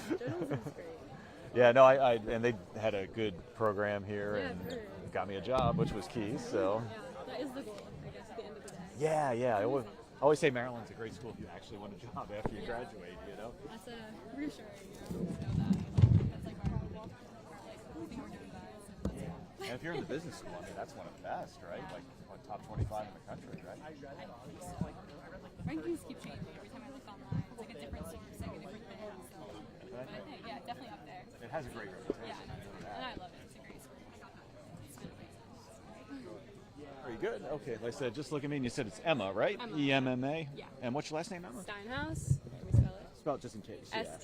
but journalism is great. Yeah, no, and they had a good program here and got me a job, which was key. So Yeah, that is the goal, I guess, at the end of the day. yeah. I always say Maryland's a great school if you actually want a job after you graduate. You know. That's reassuring, to know that. That's like our thing we're doing best. So that's And if you're in the business school, I mean, that's one of the best, right? Like what, top 25 in the country, right? I think so. Rankings keep changing every time I look online. It's like a different source saying a different thing. So. But I think, yeah, definitely up there. It has a great reputation. Yeah, and I love it. It's a great school. It's been amazing. Very good. Okay, like I said, just look at me and you said it's Emma, right? Emma. EMMA? Yeah. And what's your last name, Emma? Steinhaus. Let me spell it. Spell it just in case. Steinhause.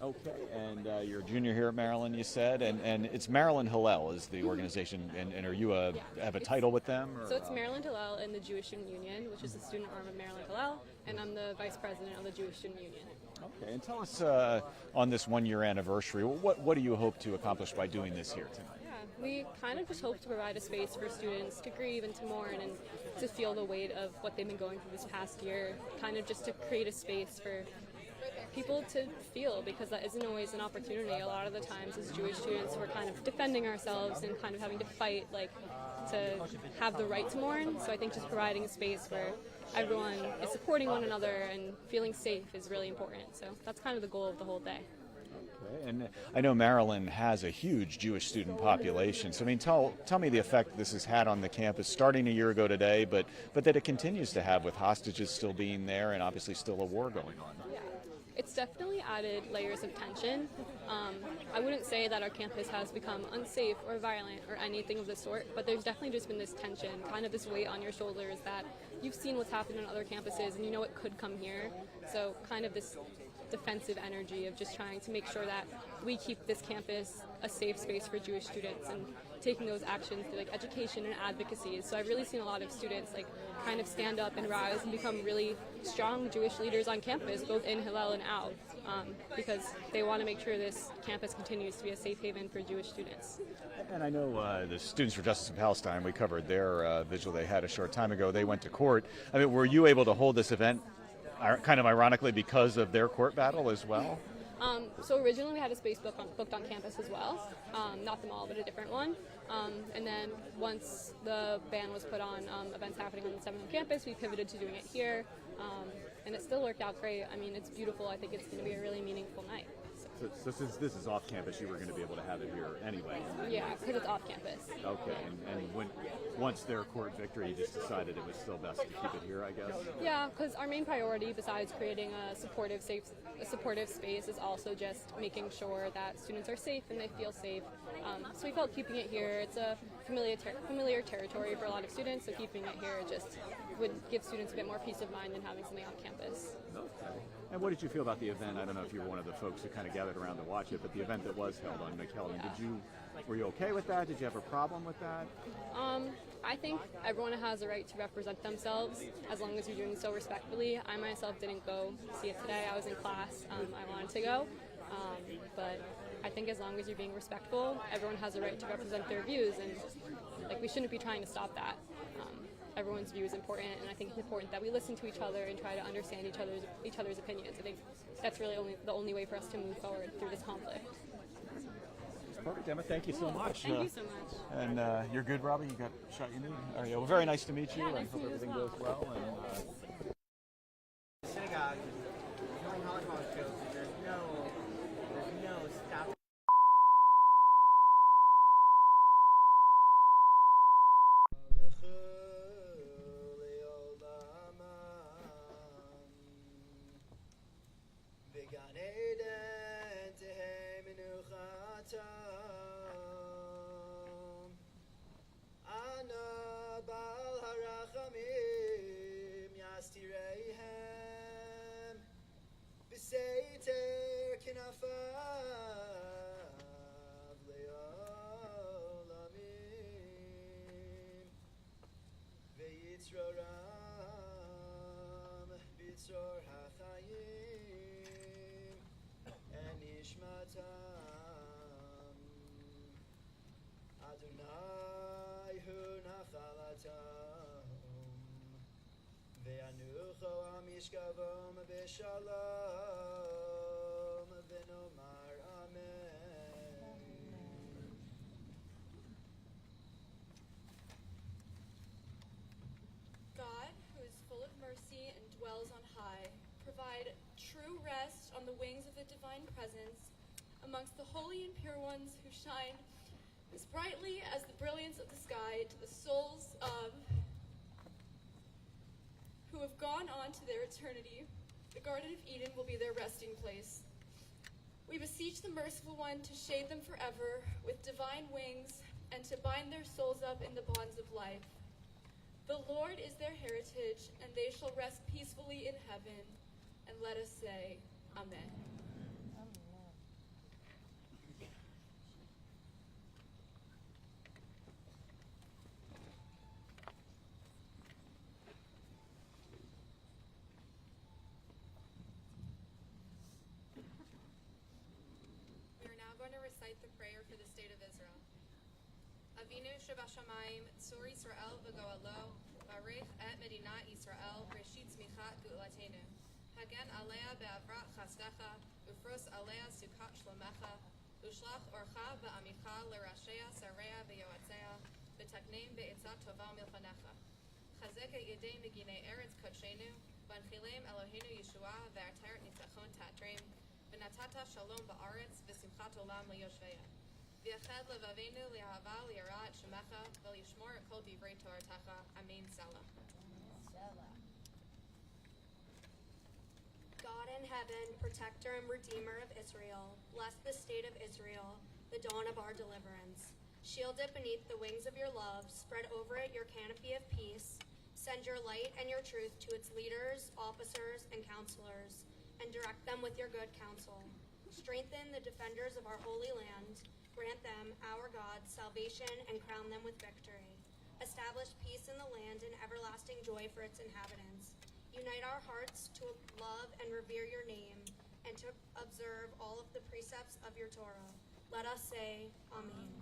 Okay, and you're a junior here at Maryland, you said, and it's Maryland Hillel is the organization, and are you have a title with them? Or, so it's Maryland Hillel and the Jewish Student Union, which is the student arm of Maryland Hillel, and I'm the vice president of the Jewish Student Union. Okay, and tell us on this one-year anniversary, what do you hope to accomplish by doing this here tonight? Yeah, we kind of just hope to provide a space for students to grieve and to mourn and to feel the weight of what they've been going through this past year, kind of just to create a space for people to feel, because that isn't always an opportunity. A lot of the times as Jewish students we're kind of defending ourselves and kind of having to fight to have the right to mourn. So I think just providing a space where everyone is supporting one another and feeling safe is really important. So that's kind of the goal of the whole day. Okay, and I know Maryland has a huge Jewish student population. So I mean, tell me the effect this has had on the campus starting a year ago today, but that it continues to have with hostages still being there and obviously still a war going on. Yeah. It's definitely added layers of tension. I wouldn't say that our campus has become unsafe or violent or anything of the sort, but there's definitely just been this tension, kind of this weight on your shoulders that you've seen what's happened in other campuses and you know it could come here. So kind of this defensive energy of just trying to make sure that we keep this campus a safe space for Jewish students and taking those actions through education and advocacy. So I've really seen a lot of students kind of stand up and rise and become really strong Jewish leaders on campus, both in Hillel and out, because they want to make sure this campus continues to be a safe haven for Jewish students. And I know the Students for Justice in Palestine, we covered their vigil they had a short time ago. They went to court. I mean, were you able to hold this event kind of ironically because of their court battle as well? So originally we had a space booked on campus as well, not the mall, but a different one. And then once the ban was put on events happening on the 7th campus, we pivoted to doing it here, and it still worked out great. I mean, it's beautiful. I think it's going to be a really meaningful night. So since this is off campus, you were going to be able to have it here anyway. Yeah, because it's off campus. Okay, and once their court victory, you just decided it was still best to keep it here, I guess. Yeah, because our main priority, besides creating a supportive space, is also just making sure that students are safe and they feel safe. So we felt keeping it here. It's a familiar territory for a lot of students, so keeping it here just would give students a bit more peace of mind than having something on campus. Okay. And what did you feel about the event? I don't know if you were one of the folks who kind of gathered around to watch it, but the event that was held on McKellen, were you okay with that? Did you have a problem with that? I think everyone has a right to represent themselves as long as you're doing so respectfully. I myself didn't go see it today. I was in class. I wanted to go. But I think as long as you're being respectful, everyone has a right to represent their views, and we shouldn't be trying to stop that. Everyone's view is important, and I think it's important that we listen to each other and try to understand each other's opinions. I think that's really the only way for us to move forward through this conflict. Perfect, Emma. Thank you so much. Thank you so much. And you're good, Robbie? You got the shot you need? All right, well, very nice to meet you, Yeah, nice and to hope meet you as everything well. goes well. And, synagogue, telling Holocaust jokes, there's no stop. Beseiter kinafav le'olamim ve'yitzroram b'tzor hachayim and nishmatam Adonai hu nachalatam ve'anucho amishkavom b'shalom on the wings of the divine presence amongst the holy and pure ones who shine as brightly as the brilliance of the sky to the souls of who have gone on to their eternity. The Garden of Eden will be their resting place. We beseech the Merciful One to shade them forever with divine wings and to bind their souls up in the bonds of life. The Lord is their heritage, and they shall rest peacefully in heaven. And let us say, Amen. We are now going to recite the prayer for the state of Israel. Avinu Shebashamayim, Tzur Yisrael v'go'alo, Barich et Medinat Yisrael, Reshit Tzmichat Ge'ulatenu. Hagen alea be'avrat chasdecha, ufros alea sukat shlomecha, ushlach orcha v'amicha l'rashea sareya v'yoatzea, v'takneim be'etzat tova milchanecha. Chazek et yedei meginei eretz kodshenu, v'anchilem Eloheinu Yeshua v'arteret nitzachon tatreim, v'natata shalom ba'aretz v'simchat olam liyoshveya. V'yachad levavenu li'ahava li'ara et shemecha, v'lishmor et kol divrei toratacha. Amen. Salah. God in heaven, protector and redeemer of Israel, bless the state of Israel, the dawn of our deliverance. Shield it beneath the wings of your love, spread over it your canopy of peace. Send your light and your truth to its leaders, officers, and counselors, and direct them with your good counsel. Strengthen the defenders of our holy land. Grant them, our God, salvation and crown them with victory. Establish peace in the land and everlasting joy for its inhabitants. Unite our hearts to love and revere your name and to observe all of the precepts of your Torah. Let us say, Amen.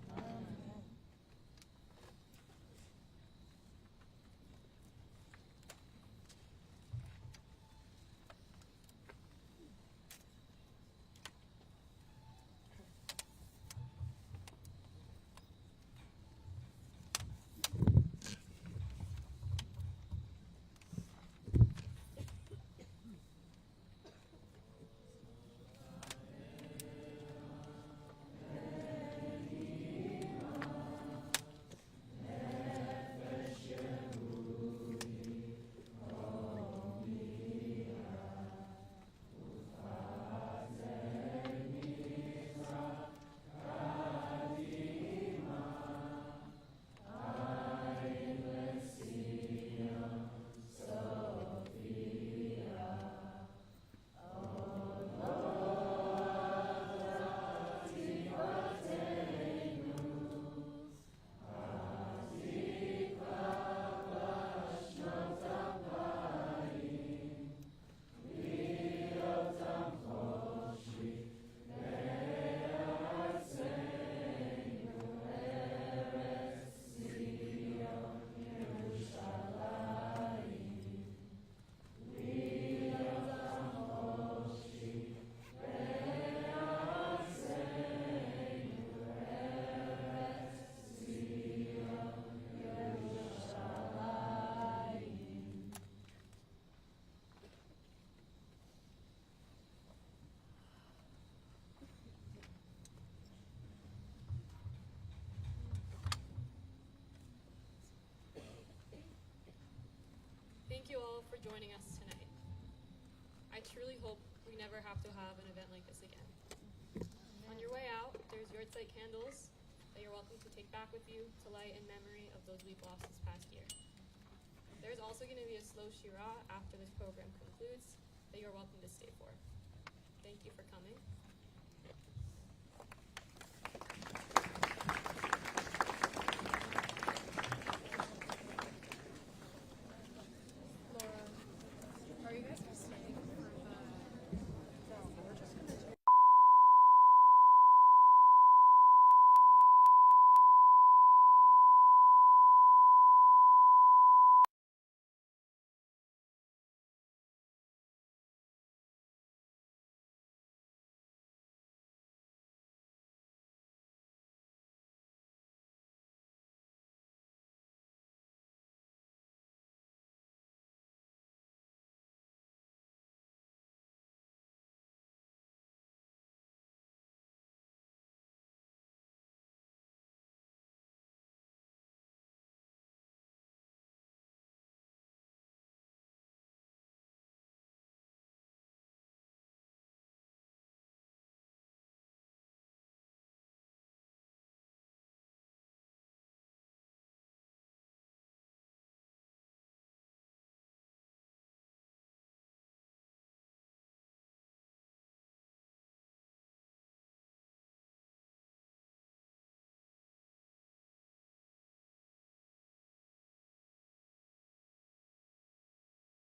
Thank you all for joining us tonight. I truly hope we never have to have an event like this again. On your way out, there's yahrzeit candles that you're welcome to take back with you to light in memory of those we've lost this past year. There's also going to be a slow shirah after this program concludes that you're welcome to stay for. Thank you for coming.